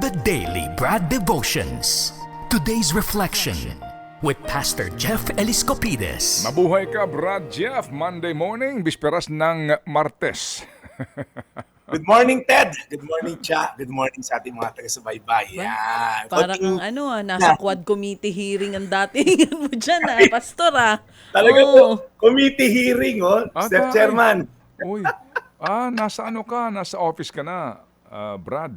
The Daily Brad Devotions. Today's reflection with Pastor Jeff Eliscopides. Mabuhay ka, Brad Jeff. Monday morning, bisperas ng Martes. Good morning, Ted. Good morning, Cha. Good morning sa ating mga taga-subaybay. Yan. Parang nasa quad committee hearing ang dating mo dyan, pastor Talaga Oo. po, committee hearing, Step Chairman. Uy, nasa ano ka? Nasa office ka na, Brad.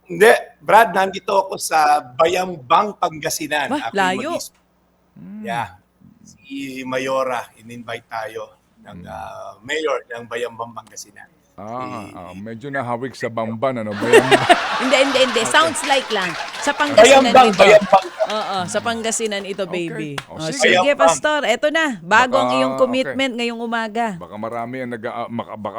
Hindi, Brad, nandito ako sa Bayambang, Pangasinan. Bah, Ako'y layo. Yeah. Si Mayora, in-invite tayo ng mayor ng Bayambang, Pangasinan. Medyo nahawik sa bamban, ano ba yan? Hindi. Sounds like lang. Sa Pangasinan ito. Bayambang. Oo, sa Pangasinan ito, baby. Okay. Oh, Sige. sige, pastor. Eto na. Bago ang Baka- iyong commitment ngayong umaga. Baka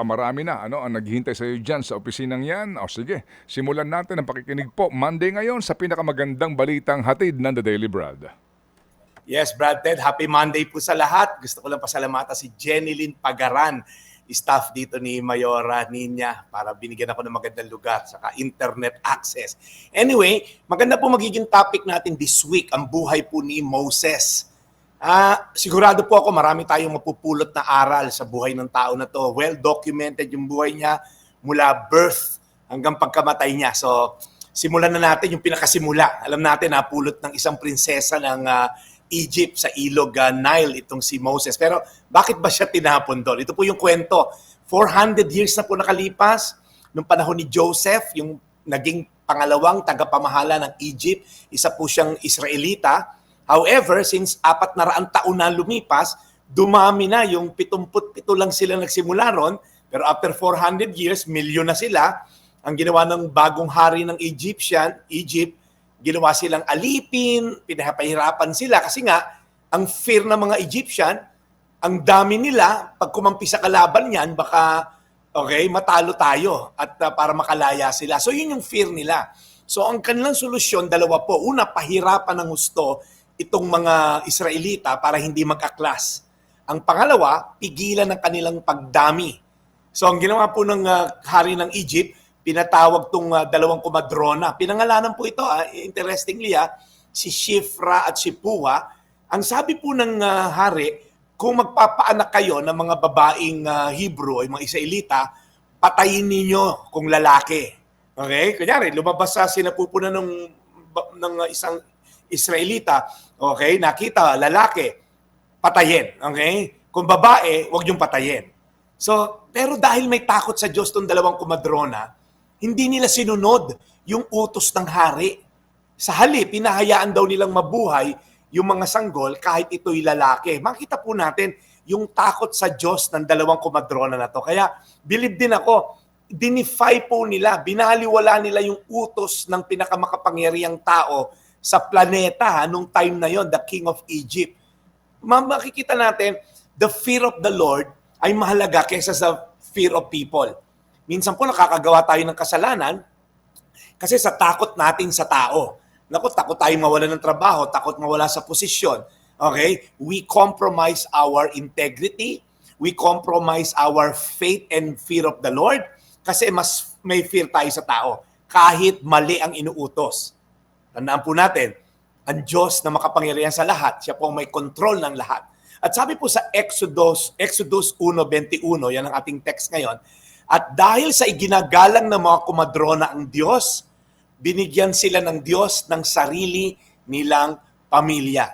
marami na ang naghihintay sa iyo diyan sa opisinang 'yan. O sige, simulan natin ang pakikinig po. Monday ngayon sa pinakamagandang balitang hatid ng The Daily Brad. Yes, Brad, Ted. Happy Monday po sa lahat. Gusto ko lang pasalamatan si Jenilyn Pagaran, staff dito ni Mayora Niña, para binigyan ako ng magandang lugar saka internet access. Anyway, maganda po magiging topic natin this week, ang buhay po ni Moses. Sigurado po ako marami tayong mapupulot na aral sa buhay ng tao na to. Well documented yung buhay niya mula birth hanggang pagkamatay niya. So, simulan na natin yung pinakasimula. Alam natin, napulot ng isang prinsesa ng Egypt sa ilog Nile itong si Moses. Pero bakit ba siya tinapon doon? Ito po yung kwento. 400 years na po nakalipas nung panahon ni Joseph, yung naging pangalawang tagapamahala ng Egypt. Isa po siyang Israelita. However, since 400 taon na lumipas, dumami na, yung 77 lang sila nagsimula ron. Pero after 400 years, milyon na sila. Ang ginawa ng bagong hari ng Egypt, ginawa silang alipin, pinapahirapan sila kasi nga, ang fear ng mga Egyptian, ang dami nila, pag kumampi sa kalaban niyan, baka matalo tayo at para makalaya sila. So yun yung fear nila. So ang kanilang solusyon, dalawa po. Una, pahirapan ng gusto itong mga Israelita para hindi mag-aklas. Ang pangalawa, pigilan ng kanilang pagdami. So ang ginawa po ng hari ng Egypt, pinatawag tong dalawang kumadrona. Pinangalanan po ito, interestingly, si Shifra at si Puwa. Ang sabi po ng hari, kung magpapaanak kayo ng mga babaeng Hebrew o mga Israelita, patayin ninyo kung lalaki. Okay? Kunyari, lumabas sa sinapupunan ng isang Israelita, okay, nakita, lalaki, patayin. Okay? Kung babae, huwag yung patayin. So, pero dahil may takot sa Diyos tong dalawang kumadrona, hindi nila sinunod yung utos ng hari. Sa halip, pinahayaan daw nilang mabuhay yung mga sanggol kahit ito'y lalaki. Makita po natin yung takot sa Diyos ng dalawang kumadrona na to. Kaya, believe din ako, dinify po nila, binaliwala nila yung utos ng pinakamakapangyarihang tao sa planeta nung time na yon, the King of Egypt. Makikita natin, the fear of the Lord ay mahalaga kaysa sa fear of people. Minsan po nakakagawa tayo ng kasalanan kasi sa takot natin sa tao. Naku, takot tayong mawalan ng trabaho, takot mawala sa posisyon. Okay? We compromise our integrity. We compromise our faith and fear of the Lord kasi mas may fear tayo sa tao kahit mali ang inuutos. Tandaan po natin, ang Diyos na makapangyarihan sa lahat, siya po may control ng lahat. At sabi po sa Exodus 1:21, yan ang ating text ngayon, at dahil sa iginagalang ng mga kumadrona ang Diyos, binigyan sila ng Diyos ng sarili nilang pamilya.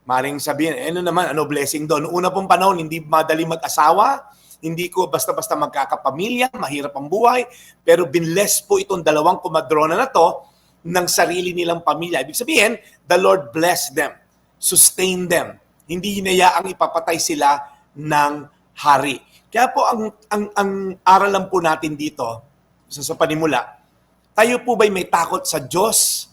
Maring sabihin, ano blessing doon? Una pong panahon, hindi madali mag-asawa, hindi ko basta-basta magkakapamilya, mahirap ang buhay, pero binless po itong dalawang kumadrona na to ng sarili nilang pamilya. Ibig sabihin, the Lord bless them, sustain them. Hindi hinayaang ipapatay sila ng hari. Kaya po ang aralan po natin dito sa panimula, tayo po ba'y may takot sa Diyos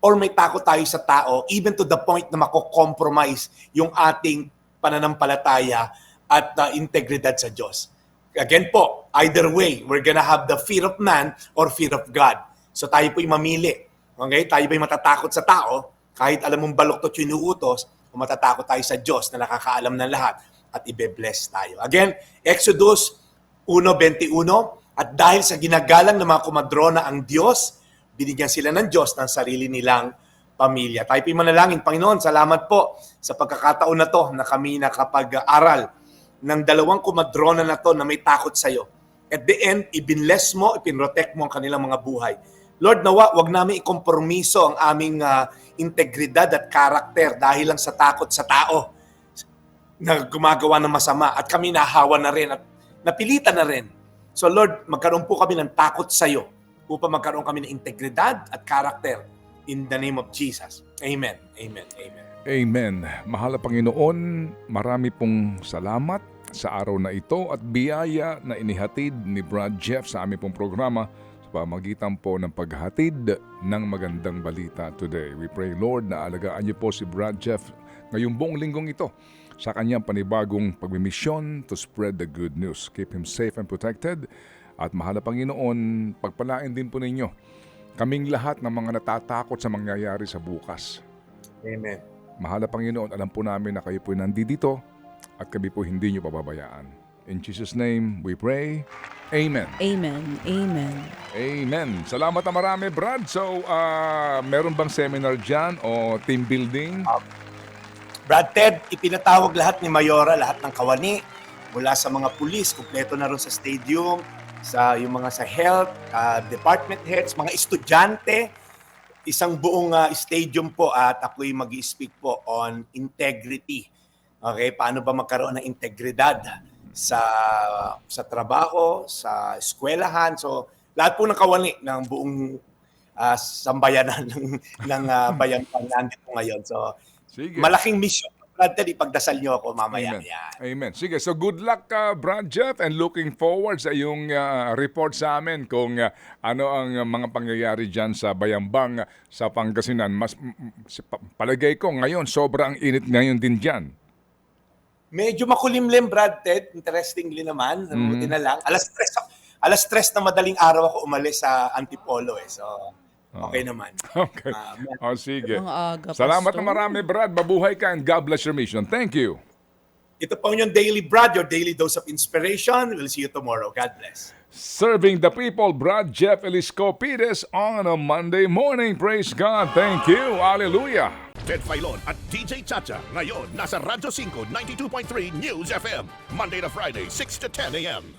or may takot tayo sa tao even to the point na mako-compromise yung ating pananampalataya at integridad sa Diyos? Again po, either way, we're gonna have the fear of man or fear of God. So tayo po'y mamili. Okay? Tayo ba'y matatakot sa tao kahit alam mong baluktot yung inuutos o matatakot tayo sa Diyos na nakakaalam ng lahat at ibe-bless tayo. Again, Exodus 1:21, at dahil sa ginagalang ng mga kumadrona ang Diyos, binigyan sila ng Diyos ng sarili nilang pamilya. Tayo po'y manalangin. Panginoon, salamat po sa pagkakataon na to na kami nakapag-aral ng dalawang kumadrona na to na may takot sa'yo. At the end, ibinless mo, ipinrotect mo ang kanilang mga buhay. Lord, nawa, wag namin ikompromiso ang aming integridad at karakter dahil lang sa takot sa tao na gumagawa ng masama. At kami nahawa na rin at napilitan na rin. So Lord, magkaroon po kami ng takot sa iyo upang magkaroon kami ng integridad at karakter in the name of Jesus. Amen. Amen. Amen. Amen. Mahal na Panginoon, marami pong salamat sa araw na ito at biyaya na inihatid ni Brad Jeff sa aming pong programa sa pamagitan po ng paghatid ng magandang balita today. We pray, Lord, na alagaan niyo po si Brad Jeff ngayong buong linggong ito sa kanyang panibagong pagmimisyon to spread the good news. Keep him safe and protected. At mahal na Panginoon, pagpalain din po ninyo kaming lahat ng mga natatakot sa mangyayari sa bukas. Amen. Mahal na Panginoon, alam po namin na kayo po nandito at kami po hindi nyo pababayaan. In Jesus' name, we pray. Amen. Amen. Amen. Amen. Salamat na marami, Brad. So, meron bang seminar dyan o team building? Brad Ted, ipinatawag lahat ni Mayora, lahat ng kawani, mula sa mga pulis, kumpleto na rin sa stadium, sa yung mga sa health, department heads, mga estudyante, isang buong stadium po at ako'y mag-i-speak po on integrity. Okay, paano ba magkaroon ng integridad sa trabaho, sa eskwelahan. So, lahat po ng kawani ng buong sambayanan ng Bayangkang nandito ngayon. So, Sige. malaking mission. Brad Ted, ipagdasal niyo ako mamaya. Amen. Yan. Amen. Sige, so good luck, Brad Jeff, and looking forward sa iyong report sa amin kung ano ang mga pangyayari dyan sa Bayambang, sa Pangasinan. Palagay ko ngayon, sobrang init ngayon din dyan. Medyo makulimlim, Brad Ted. Interestingly naman. Buti na lang. Alas 3 na madaling araw ako umalis sa Antipolo. So, okay naman. Okay. Sige. Ang aga, Salamat Pastor. na marami, Brad. Mabuhay ka and God bless your mission. Thank you. Ito po yung Daily Brad, your daily dose of inspiration. We'll see you tomorrow. God bless. Serving the people, Brad Jeff Eliscopides on a Monday morning. Praise God. Thank you. Hallelujah. Ted Filon at DJ Chacha. Ngayon, nasa Radyo 5, 92.3 News FM. Monday to Friday, 6 to 10 a.m.